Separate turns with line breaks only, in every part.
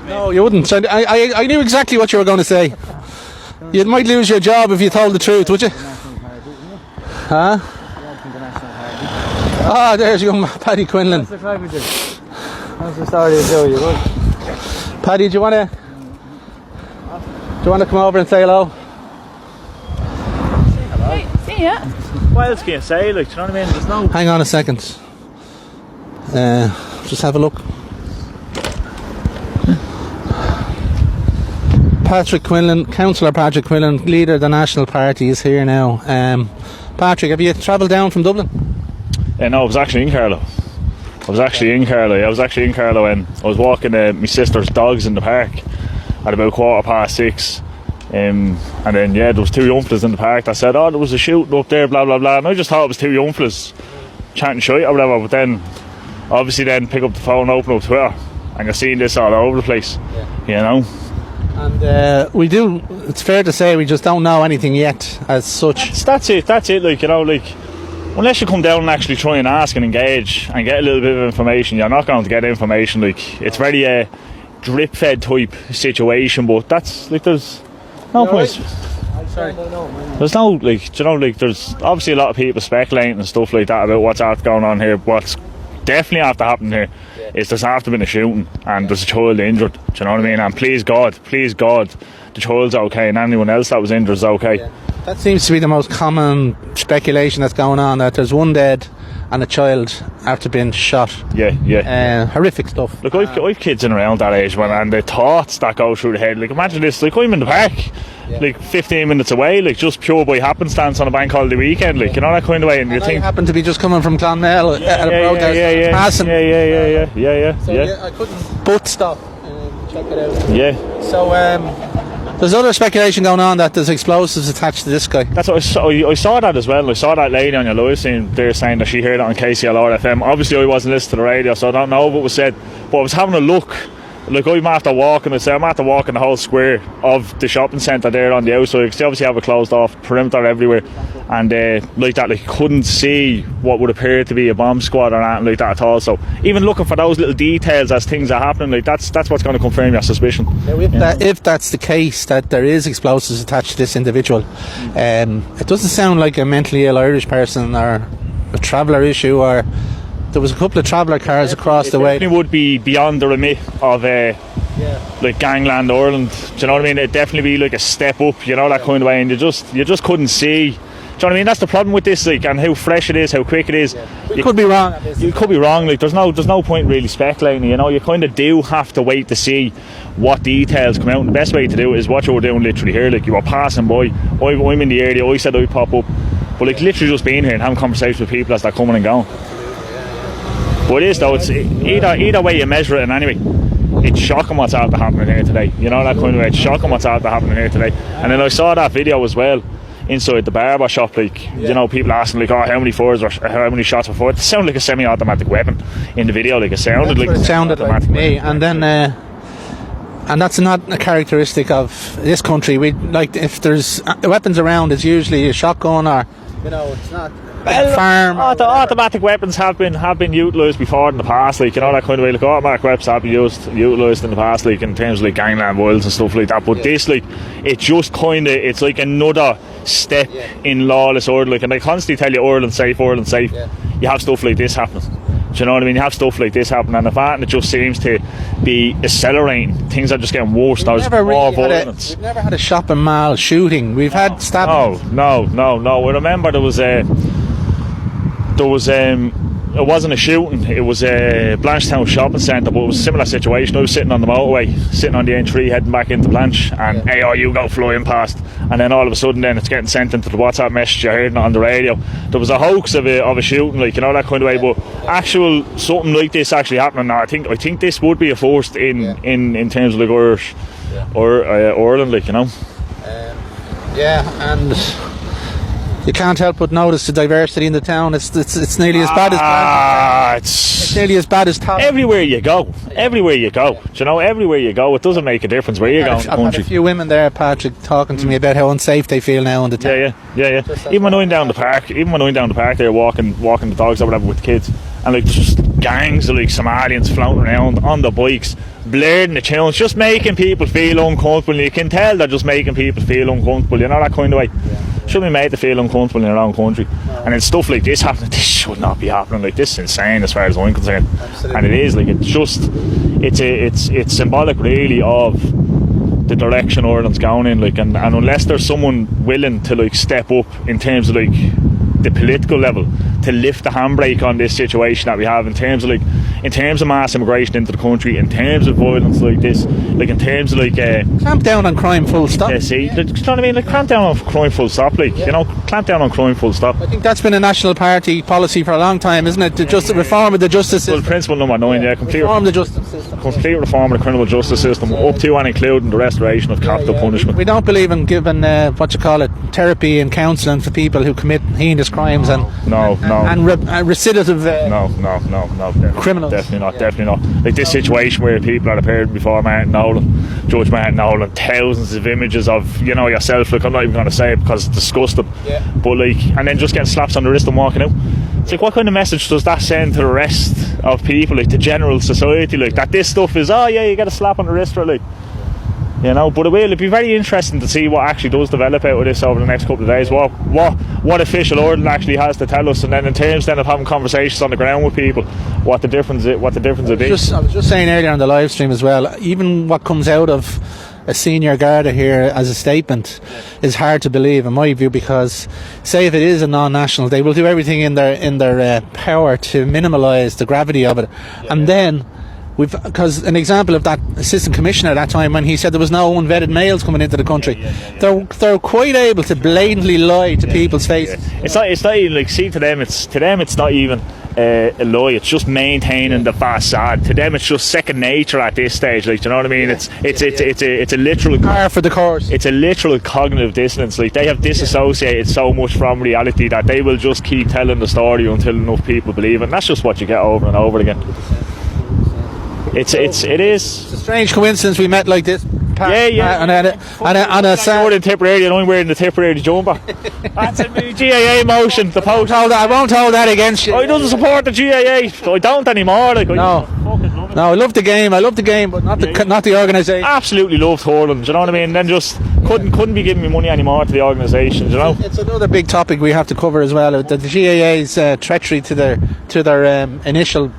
No, you wouldn't. I knew exactly what you were going to say. You might lose your job if you told the truth, would you? Huh? Ah, there's young Paddy Quinlan.
How's the story of Joe? You good?
Paddy, do you want to come over and say hello?
Hey, see ya.
What else can you say? Like, do you know what I mean? There's no.
Hang on a second. Just have a look. Patrick Quinlan, Councillor Patrick Quinlan, leader of the National Party, is here now. Patrick, have you travelled down from Dublin?
No, I was actually in Carlow. I was actually in Carlow and I was walking my sister's dogs in the park at about 6:15. And then, there was two young fellas in the park that said, there was a shooting up there, blah, blah, blah. And I just thought it was two young fellas chatting shit or whatever. But then, obviously pick up the phone, open up Twitter, and you're seeing this all over the place, you know.
And it's fair to say we just don't know anything yet as such.
That's it, like, you know, like, unless you come down and actually try and ask and engage and get a little bit of information, you're not going to get information. Like, it's very drip fed type situation, but that's like, there's no point. There's no, like, you know, like, there's obviously a lot of people speculating and stuff like that about what's after going on here. What's definitely after happening here is there's after been a shooting and there's a child injured. Do you know what I mean? And please God, the child's okay and anyone else that was injured is okay.
Yeah. That seems to be the most common speculation that's going on, that there's one dead and a child after being shot. Horrific stuff.
Look, I've kids in around that age, man, and the thoughts that go through the head. Like, imagine this, like, I'm in the park, like 15 minutes away, like, just pure by happenstance on a bank holiday weekend, like, you know, that kind of way. And you think,
I happen to be just coming from Clonmel at a protest, passing.
Yeah.
I couldn't but stop and check it out.
Yeah.
So, there's other speculation going on that there's explosives attached to this guy.
That's what I saw that as well. I saw that lady on your live stream there saying that she heard it on KCLR FM. Obviously I wasn't listening to the radio, so I don't know what was said, but I was having a look. Like, I'm after walking the whole square of the shopping centre there on the outside, because they obviously have it closed off, perimeter everywhere, and like that, like, couldn't see what would appear to be a bomb squad or anything like that at all. So even looking for those little details as things are happening, like, that's what's going to confirm your suspicion.
Now, if that's the case, that there is explosives attached to this individual, it doesn't sound like a mentally ill Irish person or a traveller issue, or there was a couple of traveller cars across the way.
It would be beyond the remit of like gangland Ireland. Do you know what I mean? It'd definitely be like a step up, you know, that kind of way, and you just couldn't see. Do you know what I mean? That's the problem with this, like, and how fresh it is, how quick it is.
You could be wrong.
You could be wrong. Like, there's no point really speculating. You know, you kind of do have to wait to see what details come out. And the best way to do it is what you were doing literally here. Like, you were passing by. I'm in the area. I said I'd pop up, but like, literally just being here and having conversations with people as they're coming and going. But it is, though, it's either way you measure it, and anyway, it's shocking what's out there happening here today. You know, that kind of way, it's shocking what's out there happening here today. And then I saw that video as well inside the barber shop, like, you know, people asking, like, how many fires or how many shots were fired. It sounded like a semi-automatic weapon in the video. Like, it sounded like
me. And then and that's not a characteristic of this country. We, like, if there's weapons around, it's usually a shotgun, or, you know, it's not farm.
Automatic weapons have been utilised before in the past, like, you know, that kind of way. Like, automatic weapons have been utilised in the past, like, in terms of like gangland violence and stuff like that. But this, like, it just kind of, it's like another step in lawless order. Like, and they constantly tell you Ireland's safe. You have stuff like this happening. Do you know what I mean? You have stuff like this happening, and the fact that it just seems to be accelerating. Things are just getting worse. There's more violence.
We've never had a shopping mall shooting. We've had stabbings.
No. I remember there was it wasn't a shooting, it was a Blanchetown shopping centre, but it was a similar situation. I was sitting on the motorway, sitting on the N3 heading back into Blanche, and ARU go flying past, and then all of a sudden then it's getting sent into the WhatsApp message, you're hearing it on the radio. There was a hoax of a shooting, like, you know, that kind of way, but actual something like this actually happening now, I think this would be a first in terms of like Irish or Ireland, like, you know.
And you can't help but notice the diversity in the town. It's nearly as bad as it's nearly as bad as Top.
Everywhere you go. Do you know, everywhere you go, it doesn't make a difference where you go in the country.
I've had a few women there, Patrick, talking to me about how unsafe they feel now in the town.
Yeah. Even when I'm down the park, they're walking the dogs or whatever with the kids, and like, there's just gangs of like Somalians floating around on the bikes, blaring the tunes, just making people feel uncomfortable. You can tell they're just making people feel uncomfortable, you know, that kind of way. Shouldn't be made to feel uncomfortable in their own country. And then stuff like this happening, this should not be happening. Like, this is insane as far as I'm concerned.
Absolutely.
And it is, like, it's symbolic really of the direction Ireland's going in, like, and unless there's someone willing to, like, step up in terms of, like, the political level to lift the handbrake on this situation that we have in terms of mass immigration into the country, in terms of violence like this, like in terms of like
clamp down on crime, full stop.
Yeah, see, you know what I mean? Like, clamp down on crime, full stop. Like, you know, clamp down on crime, full stop.
I think that's been a National Party policy for a long time, isn't it? To reform of the justice system.
Well, principle number 9, complete
reform the justice system.
Complete reform of the criminal justice system, up to and including the restoration of capital punishment.
We don't believe in giving therapy and counselling for people who commit heinous crimes and recidive criminals.
Definitely not. Like this situation where people that appeared before Judge Martin Nolan, thousands of images of, you know, yourself. Like, I'm not even going to say it because it's disgusting. Yeah. But like, and then just getting slaps on the wrist and walking out. It's like, what kind of message does that send to the rest of people, like the general society, like that this stuff is, oh yeah, you get a slap on the wrist for, like, you know? But it'll be very interesting to see what actually does develop out of this over the next couple of days. What official Ireland actually has to tell us, and then in terms then of having conversations on the ground with people, what the difference will be.
I was just saying earlier on the live stream as well, even what comes out of a senior Garda here as a statement is hard to believe in my view, because say if it is a non-national, they will do everything in their power to minimalise the gravity of it. And then because an example of that assistant commissioner at that time, when he said there was no unvetted males coming into the country, they're quite able to blatantly lie to people's faces.
It's not even like, see, to them it's not even a lie. It's just maintaining the facade. To them, it's just second nature at this stage. Like, do you know what I mean? It's a literal
par for the course.
It's a literal cognitive dissonance. Like, they have disassociated so much from reality that they will just keep telling the story until enough people believe it. And that's just what you get over and over again. It is.
It's a strange coincidence we met like this.
Yeah.
And a
You're in Tipperary and I'm wearing the Tipperary jumper. That's a GAA motion. The post.
I won't hold that against you.
I don't support the GAA. I don't anymore. Like,
no, I love the game. But not the organisation.
Absolutely loved hurling. Do you know what I mean? And then just couldn't be giving me money anymore to the organisation. You know.
It's another big topic we have to cover as well. The GAA's treachery to their initial,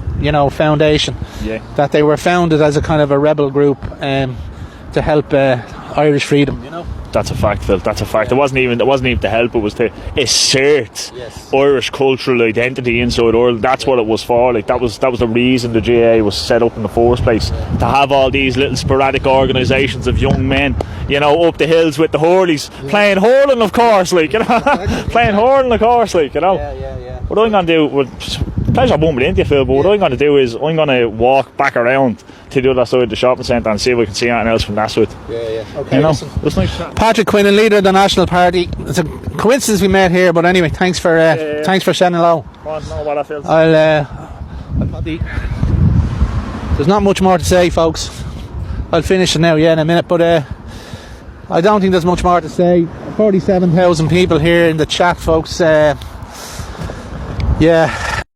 foundation. Yeah. That they were founded as a kind of a rebel group to help Irish freedom.
That's a fact, Phil. That's a fact. It wasn't even to help. It was to assert Irish cultural identity inside Ireland. That's what it was for. Like, that was the reason the GAA was set up in the first place, to have all these little sporadic organisations of young men, up the hills with the hurleys, playing hurling, of course, like, playing hurling, of course, like, Yeah. What I'm going to do, pleasure bumping into you, Phil, but what I'm going to do is I'm going to walk back around to the other side of the shopping centre and see if we can see anything else from that side.
Yeah. Okay.
It's nice.
Patrick Quinlan, leader of the National Party. It's a coincidence we met here, but anyway, thanks for saying hello. I'll probably. There's not much more to say, folks. I'll finish it now, in a minute, but I don't think there's much more to say. 47,000 people here in the chat, folks. Yeah.